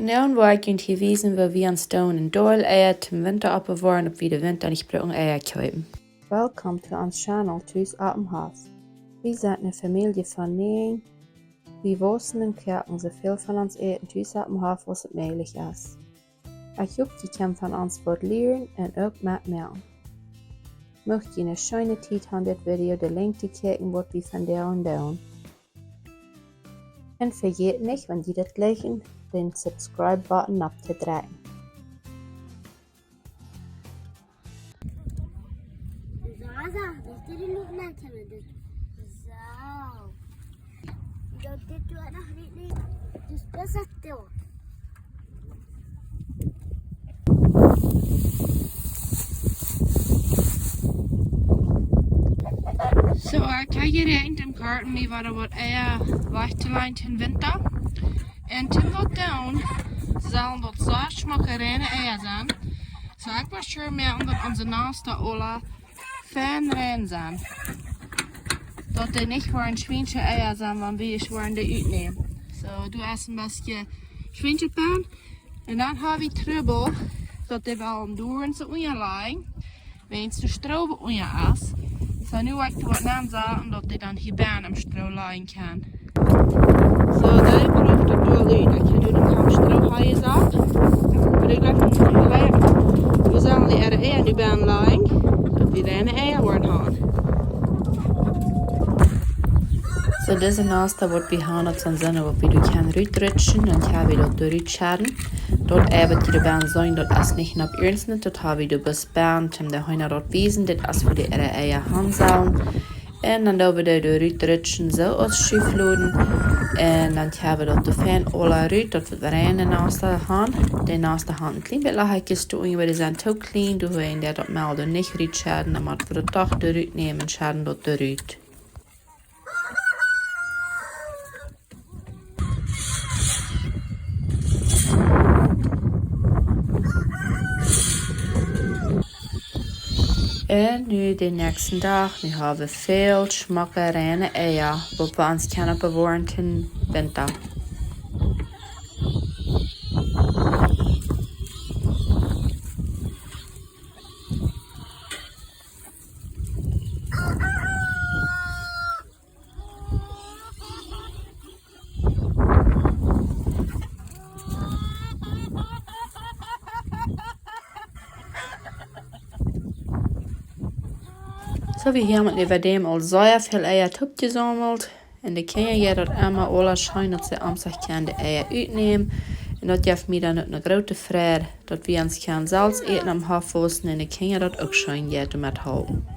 Vandaag wil ik jullie wijzen wie we ons doen in Doel eier zum Winter opbewahren, ob wir den Winter nicht brauchen Eier kaufen. Welcome to ons channel Thuis op dem Haus. Wir sind eine Familie von 9. Wir wohnen und kochen so viel von uns eten thuis op dem Haus, was es möglich ist. Ich hoffe, ihr könnt von uns was lernen und auch mitmachen. Möcht ihr eine schöne Zeit haben, das Video den Link zu klicken, was wir von der und tun. Und vergeht nicht, wenn ihr das gleichen, den Subscribe-Button abzudrücken. So, ik heb hier in de karten mee waar wat eier wegtelijn ten winter. En ten wat doen, zullen dat zacht smaken reine eier zijn. So, ik was sure merken dat onze naaste Ola fijn rein zijn. Dat die nicht voor een schwijntje eier zijn, wanneer we gewoon de uitnemen. So, du hast een beetje schwijntjepan. En dan hebben we trubbel, dat die wel een doorn zo onderliggen. Wenn de strobe onder is. So, nu ik wat aanzetten dat die dan hier bijna am stro liggen kan. So, daar braucht dat door uit. Ik heb nu de stro haaien zat. Maar ik laat hem stro liggen. We zullen die eier nu bijna liggen. Dat we dan een eier worden gaan. So, deze naaste wordt we gaan het zijn zin wat we du kan uitrutschen en gaan we dat uitscheren. Dort arbeitet die Bern sein, dort ist nicht noch ernst, dort habe ich die bis Bern, der heute dort wiesen, das ist für die ihre Eier Hanseln. Und dann da wir die Rütrutschen so ausschiffladen. Und dann haben wir dort die Fan alle Rüt, dort wird wir eine Nase haben. Die Nase haben ein klein bisschen Heickest, weil die sind so klein, du willst der dort mal nicht Rüt schaden, dann muss wir doch die Rüt nehmen, schaden dort die Rüt. En nu de nächsten dag, nu hebben we veel smakkerijne eier, wat we ons kunnen bewaren ten winter. So wie hier mit über dem al sehr viel Eier gesammelt. Und die Kinder ja dort immer alle scheinen, dass sie am sich die Eier uitnehmen. Und das gibt mir dann eine große Freude, dass wir uns selbst eten am Hoffussen und die Kinder dort auch schön mit halten.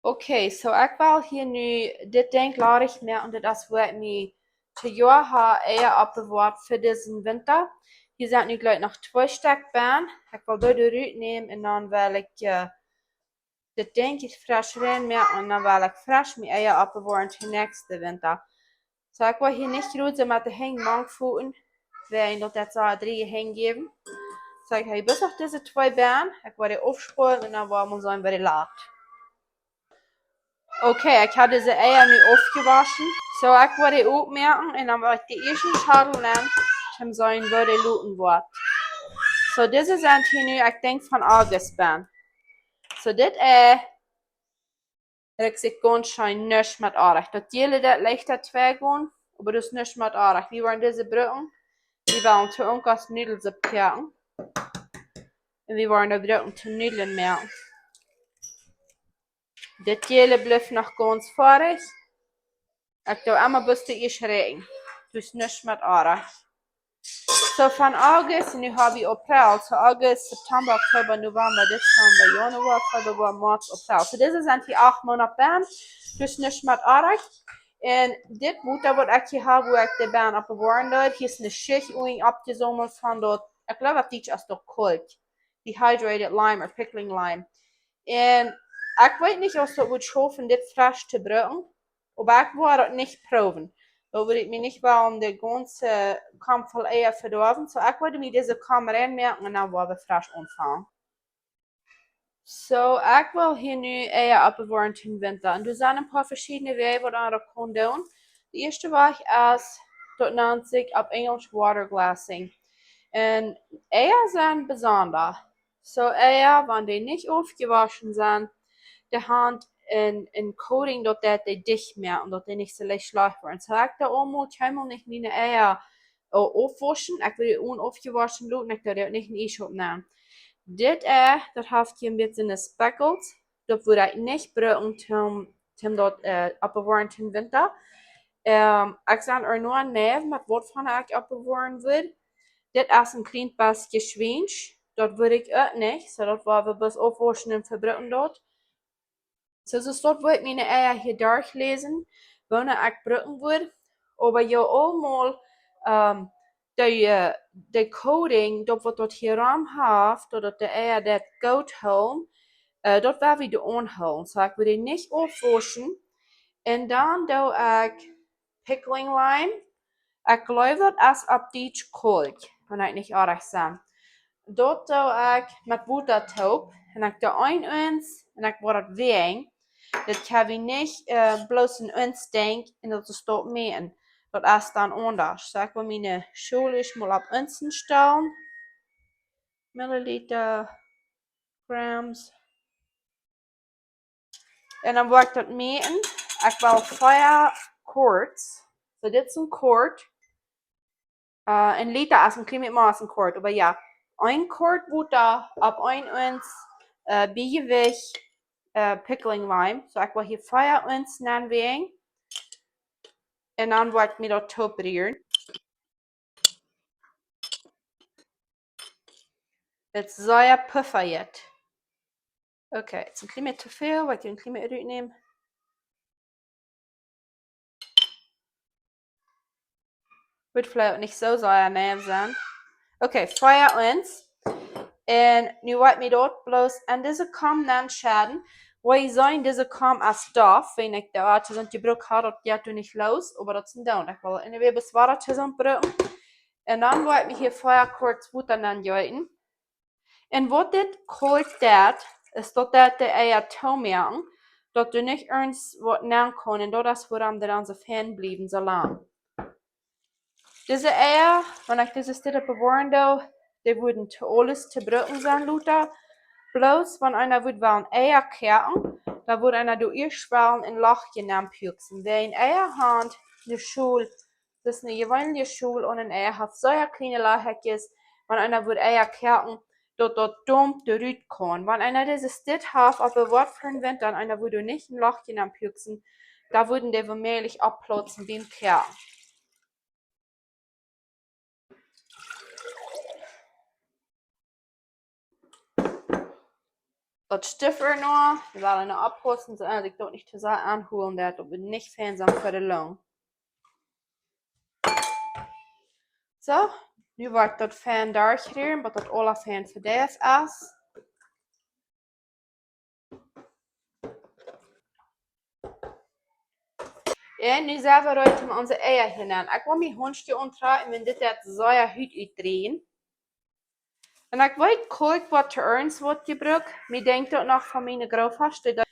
Okay, so ik wil hier nu dit ding klaar maken und das wird mir zu Jahr Eier abbewahrt für diesen Winter. Hier sind nu gleich noch 2 Stück Beeren. Ich will dort nehmen und dann will ich das Ding frisch reinmachen und dann will ich frisch meine Eier abbewahren für nächsten Winter. So, ich will hier nicht groß mit den Hängen fuhren, weil ich das 3 hingeben. So, ich habe bis auf diese 2 Beeren. Ich will die aufspulen und dann wollen wir so ein bisschen laut. Okay, ich habe diese Eier nu aufgewaschen. So, ich werde die aufmerken und dann werde ich die ersten Schadel nehmen, um so ein würde looten wird. So, diese sind hier nu, ich denke, von August bin. So, das rückt sich ganz schön nicht mit Arach. Das Jelle, das leichter 2 gehen, aber das nicht mit Arach. Wir wollen diese Brücken, wir wollen zu uns Nudelsuppe kochen. Und wir wollen die Brücken zu Nudeln machen. Das Jelle bleibt noch ganz vorig. Ich tue immer bis die schrecken. Dus nicht mit Arach. So von August, und nu habe ich April. So August, September, Oktober, November, Dezember, Januar, Februar, März, April. So diese sind die 8 Monate Bern. Dus nicht mit Arach. Und dit Mutter, was ich hier habe, wo ich die Bern abbewahren dort, hier ist eine Schicht abgesammelt von dort. Ich glaube, das ist doch kalt. Dehydrated lime or pickling lime. Und ich weiß nicht, ob es gut schaffen, das frisch zu brücken. Aber ich werde es nicht proben. Da würde ich mich nicht warum der ganze Kampf voll Eier verdorben. So, ich wollte mir diese Kamera merken und dann wollen wir frisch anfangen. So, ich will hier nu Eier opbewarn ten winter. Und er zijn een paar verschiedene wegen wat je dat kan doen. De eerste weg is, dat nennt sich op Engels waterglassing. En Eier zijn bijzonder. So, Eier, wanneer die nicht aufgewaschen sind, de hand in coating dat die dicht mehr und dat die nicht so leicht schlecht werden. So, ich da einmal, zweimal nicht meine Eier aufwaschen. Ich will die unaufgewaschen lassen, ich will die nicht in Eis nehmen. Dit dat heeft je een beetje spekkeld. Dat wil ik niet gebruiken om dat opbewahren ten winter. Ik zal er nog een neef met wat van ik opbewahren wil. Dit is een klein beetje schweens. Dat wil ik ook niet. Zodat we bis opwaschen en verbruiken dat. So dat wil ik mijn eier hier doorlezen. Wanneer ik gebruiken wil. Aber je allemaal de coating, dat wat dat hier aan heeft, dat de eier dat goud houden, dat wil we de aanhouden. So ik wil die niet afwaschen. En dan doe ik pickling lime. Ik geloof dat als op Deutsch kolk, wanneer ik niet aardig ben. Dat doe ik met watertaup. En ik doe een ons en ik word het wegen. Dat kan we niet bloos een ons denken en dat staat mee. Dat is dan anders. So, ik wil mijn schoolisch mal op unsen stellen. Milliliter, grams. En dan wil ik dat meten. Ik wil 5 quarts. So, dit is een quart. Een liter is een klein beetje meer een quart. Maar ja, 1 quart water op 1 ons bijgewicht pickling lime. So, ik wil hier 5 ons aanwegen. En dan wil ik me dat toeperen. Het is zeer puffiert. Okay, het is een klein beetje te veel, wat ik een klein beetje uitneem. Wird vielleicht nicht so sehr neem zijn. Okay, feuer uns. En nu wat me dort bloos en deze kam dan schaden. Wij zijn deze kam als stof, wenn ik de aard zijn gebruik had, dat gaat du niet los, aber dat is een down. Ik wil in de weer bezwaar tussen gebruiken. En dan wil ik me hier feuer kurz water dan juiten. En wat dit kalt dat, is dat de eier toemerken, dat du nicht ergens wat nemen kan en dat is waarom de dan zo fan blijven zo lang. Diese Eier, wenn ich diese Stelle bewahren doe, die würden alles zu brücken sein, Luther. Bloß, wenn einer würde wollen Eier kehren, da würde einer durch ihr Schwellen in Lachchen anpüchsen. Wer ein Eier hat, eine Schule, das ist eine gewöhnliche Schule und ein Eier hat so eine kleine Lachhäckes, wenn einer würde Eier kehren, dort dumm durchkommen kann. Wenn einer diese Stelle hat, aber Wort für den Winter, und einer würde nicht in Lachchen anpüchsen, da würden die womöglich abplatzen beim Kehren. Dat stiffer nog. We willen nog oplossen, zodat ik dat niet te zwaar aanholen. Dat we niet fan zijn voor de long. Zo, nu wordt dat fan doorgereden, maar dat alle fan verdeeld is. En nu zijn we eruit om onze eier hinein. Ik wil mijn hondje ontdraaien en dit het zeer goed uitdrehen. En ik weet kort wat te ernst wordt gebruikt. Ik denk dat nog van mijn grootvader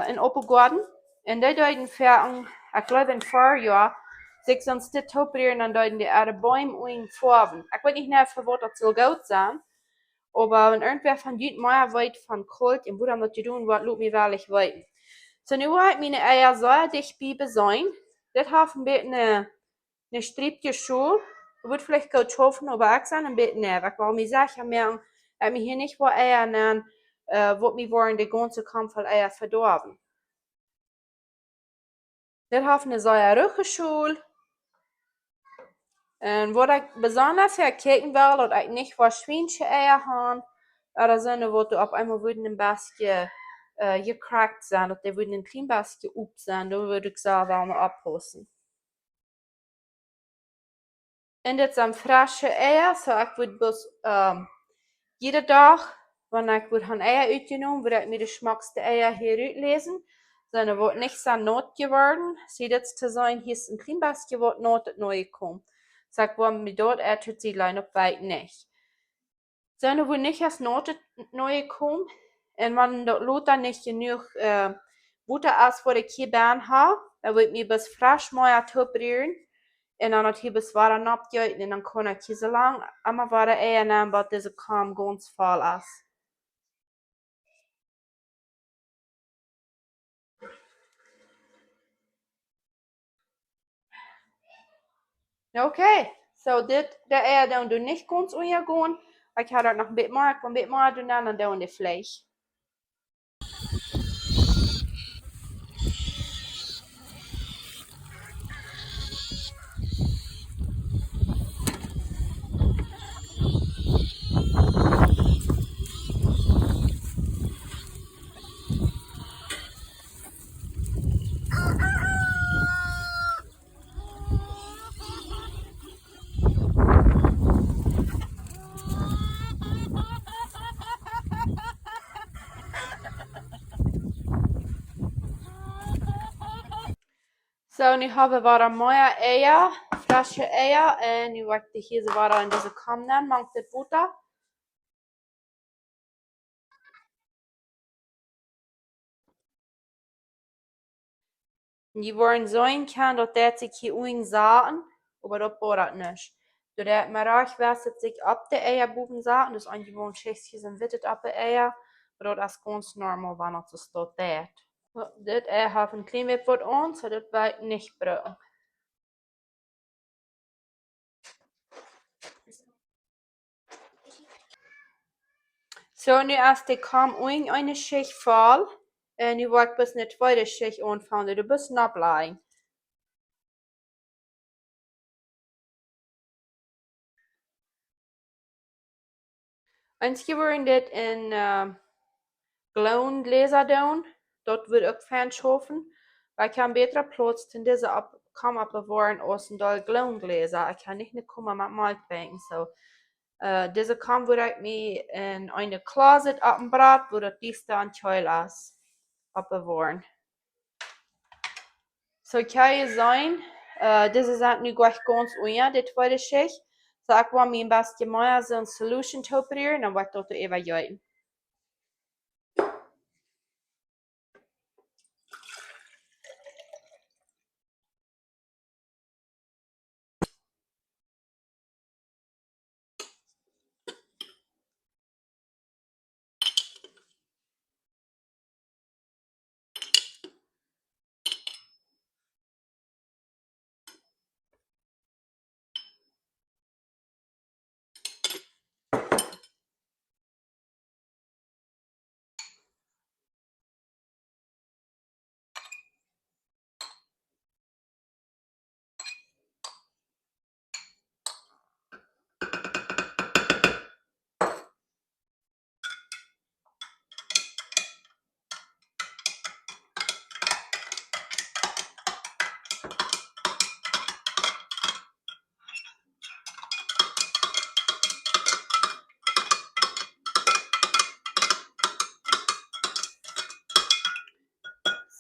in opbawarn. En die deuten verken, ik geloof in 4 jaar, zich zo'n stit toeperen en deuten die oude boom in vorven. Ik weet niet meer voor wat dat zal goed zijn. Maar wenn irgendwer von jut mehr weet van kort en hoe dat te doen wordt, laat me wel eens weten. So, nu wil ik mijn eier zo dicht bij zijn. Dit heeft een beetje een streepje school. Wird vielleicht gut hoffen, aber ich sage ein bisschen nervig, weil mir sicher merken, dass mir hier nicht wo Eier nennen, wo mir wollen die ganze Kampf voll Eier verdorben. Das hat eine sehr ruhige Schule. Und was ich besonders verkehren will, dass ich nicht was Schweinchen Eier habe, oder so, wo du auf einmal würden ein bisschen gecrackt sein, dass die würden ein klein bisschen up sein, da würde ich selber noch abpassen. En dit zijn frische eier, so ik würde bloß jeden Tag, wenn ich würde Eier uitgenomen, würde ich mir die schmackste Eier hier uitlezen. Sondern wordt nicht so not geworden. Sie jetzt zu sein, hier ist ein klein bisschen wird not das neue kommen. Sag, wo mir dort tut sie lein auf weit nicht. Sondern wo nicht erst not das neue kommen. Und man dort lot dann nicht genug, Butter aus, wo ich hier Bern habe, dann wird mir bis frisch mal tobrieren. Und dann hat hier bis Wasser abgehalten und dann kann ich hier so lang immer Wasser nehmen, bis diese Kam ganz voll ist. Okay, so dit er dan du nicht ganz ungehen. Ich habe noch ein bisschen mehr doen dan dan de Fleisch. So, nu hebben we wat mooie eier, frische eier. En nu wacht ik hier wat in deze kam dan, maakt dit butter. Die worden zo kan dat zich hier uing zaten, aber dat borat nicht. Doordat mijn raag wässet zich op de eier boven zaten, dus aan gewoon schichtjes en wittet op de eier. Maar dat is ganz normal, wanneer het staat dat. Dit eier heeft een klein beetje wat aan, zodat wij het niet breken. So, nu als die kam uing eine Schicht voll, nu word ik bis eine tweede Schicht aanvangen, du bist nableiben. Einzige waren dit in Glaungläser doen, dat wird ook fijn schaffen. Weil ich habe beter Platz, denn diese kann abbewahren aus dem Glaungläser. Ich kann nicht mehr kommen mit Maltbänken, so. Diese kam würde ich mir in eine Closet abgebracht, wo das dies dann Keul ist, abbewahren. So kann es sein, diese sind nu gleich ganz unja, die zweite Schicht. So ich will mir ein bisschen mehr so eine Solution probieren, dann wird das evaluieren.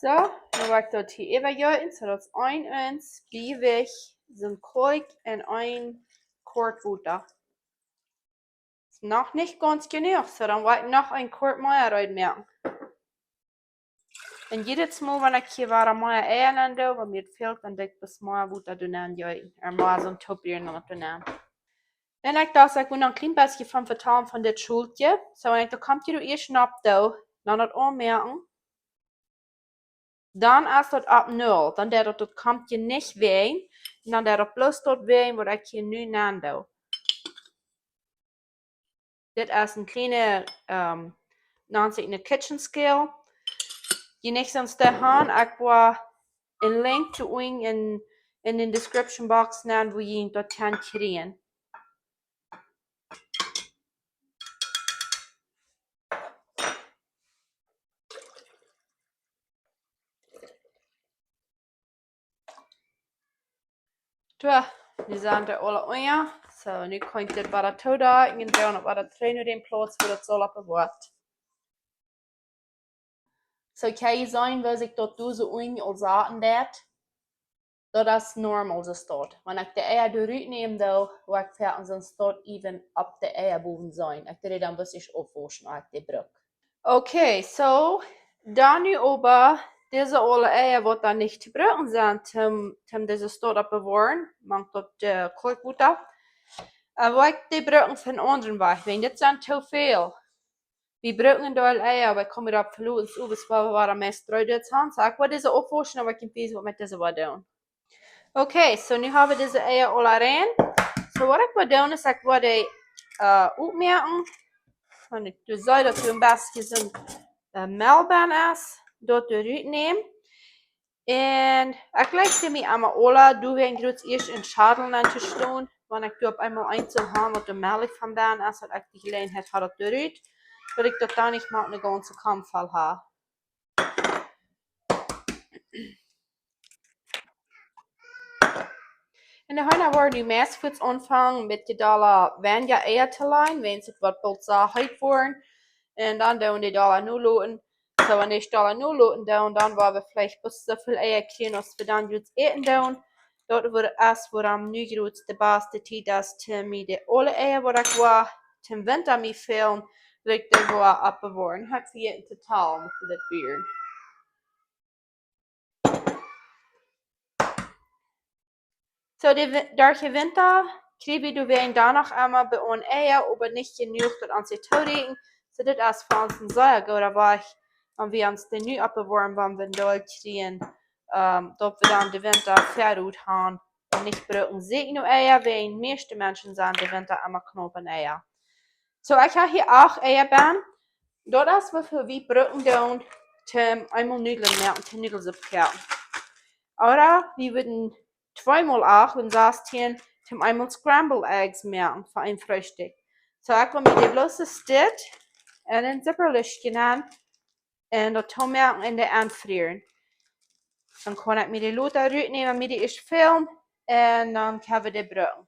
So, dan wil ik dat hier evalueren, zodat het 1 ons bieweg zijn koik en 1 kwart Butter. Ist noch nicht ganz genug, so dann will ich noch ein Quart mehr reinmerken. Und jedes Mal, wenn ich hier war, mehr Eier nehme, wenn mir fehlt, dann denke ich, bis mehr Butter nehmen, ja, mehr so ein Topier noch nehmen. Wenn ich das, ich will noch ein klein bisschen vom Vertrauen von der Schultje, so wenn ich da kommt, ihr erst schnapp da, dann das anmerken. Dann ist das ab 0. Dann der das kommt hier nicht weh. Und dann der das bloß dort weh, wo ich hier nu nando. Das ist ein kleiner, nennt sich eine Kitchen Scale. Je nicht sonst da haben, ich will einen Link zu euch in den Description Box nennen, wo ihr dort kriegen. Tja, die sind da alle unja. So, nu kan ik dit bara toda. Ingen dra op bara trainer den plats, hvor det soll upp och bort. So kan je zijn, was ik dat doe zo een al zaten dat is normaal zo staat. Wanneer ik de eier eruit neem, dan waar ik verder zijn staat even op de eier boven zijn. Ik doe dan was ik opwaschen, als ik die bruk. Okay, so dann nu ober diese alle Eier, wat dan nicht zu brücken sind, zum diese Stadt abbewahren, man dort Kalkbutter. Aber ich die brücken von anderen weg, wenn das sind zu viel. Wir brücken da alle Eier, aber ich komme da verloren, so bis wir waren meist drei Dutz haben. So ich wollte diese aufwaschen, aber ich kann nicht, was mit diese war tun. Okay, so nu haben wir diese Eier alle rein. So was ich will tun, ist, ich will die aufmerken. Und du sollst dafür am besten so Melban ist, dort eruit neem. En ik leg ze me aan mijn ola, doe ik het eerst in schadel aan te staan. Want ik doe op eenmaal einzeln gaan wat de melk van ben is, dat ik die gelegenheid had dat eruit. Dat ik dat dan niet maar een ganze kampval heb. En dan gaan we nu meest aanvangen met de dollar weniger eier te lijnen, wenn ze wat bolzigheid worden. En dan doen die dollar nu loten. So, wenn ich da nur loten down, dann war wir vielleicht bis so viel Eier kriegen, als wir dann jetzt eten down. Dort wurde erst, wo am nu groß der beste Tid ist, mir die alle Eier, wo ich war, zum Winter mir fehlen, liegt der wo abbewahren. Hat sie jetzt total für das Bier. So, durch den Winter kriege du wen danach einmal bei uns Eier, aber nicht genug, dort an sich zu regen. So, das ist für uns ein sehr guter Weg. Und wir uns den nu abbewahren, wenn wir da kriegen, dass wir dann den Winter fertig haben und nicht brauchen sie nur Eier, weil die meisten Menschen sind den Winter immer knappen Eier. So, ich habe hier auch Eier bei. Das ist, wofür wir brauchen dann, einmal Nudeln mehr und die Nudelsuppe kochen. Oder wir würden zweimal auch, wenn das hier, einmal Scrambled Eggs mehr für ein Frühstück. So, ich will mir die bloße Stitt in den Zipperlöschchen an. En dat tomaten in de aanvrieren. Dan kan ik met de lood eruit nemen, met die is film. En dan gaan we de bruin.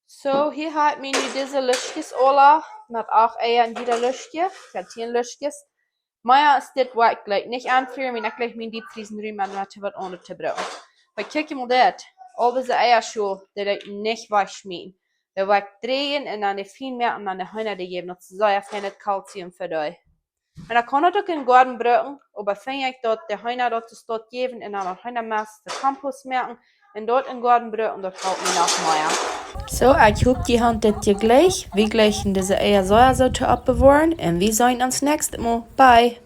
So, hier heb ik nu deze lusjes alle. Met 8 eier in jeder lusje. Ik heb 10 lusjes. Maar is dit wat ik gleich niet aanvrieren. Maar ik gleich mijn diepvriezen ruim en wat wat onder te bruin. Maar kijk mal dit. Al deze eierschool, dat ik niet wegschmieden. Dat wil ik drehen en dan de fien meer en dan de huinen die geven. Dat is sehr feines Calcium für dich. En dan kan het ook in den Garten brücken, aber finde ich, dass die Hühner das dort geben, in einer Hühnermast den Kompost merken, und dort in den Garten brücken, dort haut mir noch mehr. So, ich hoffe, die Hand das dir gleich. Wir gleichen diese Eier Säuersorte abbewahren, und wir sehen uns nächstes Mal. Bye!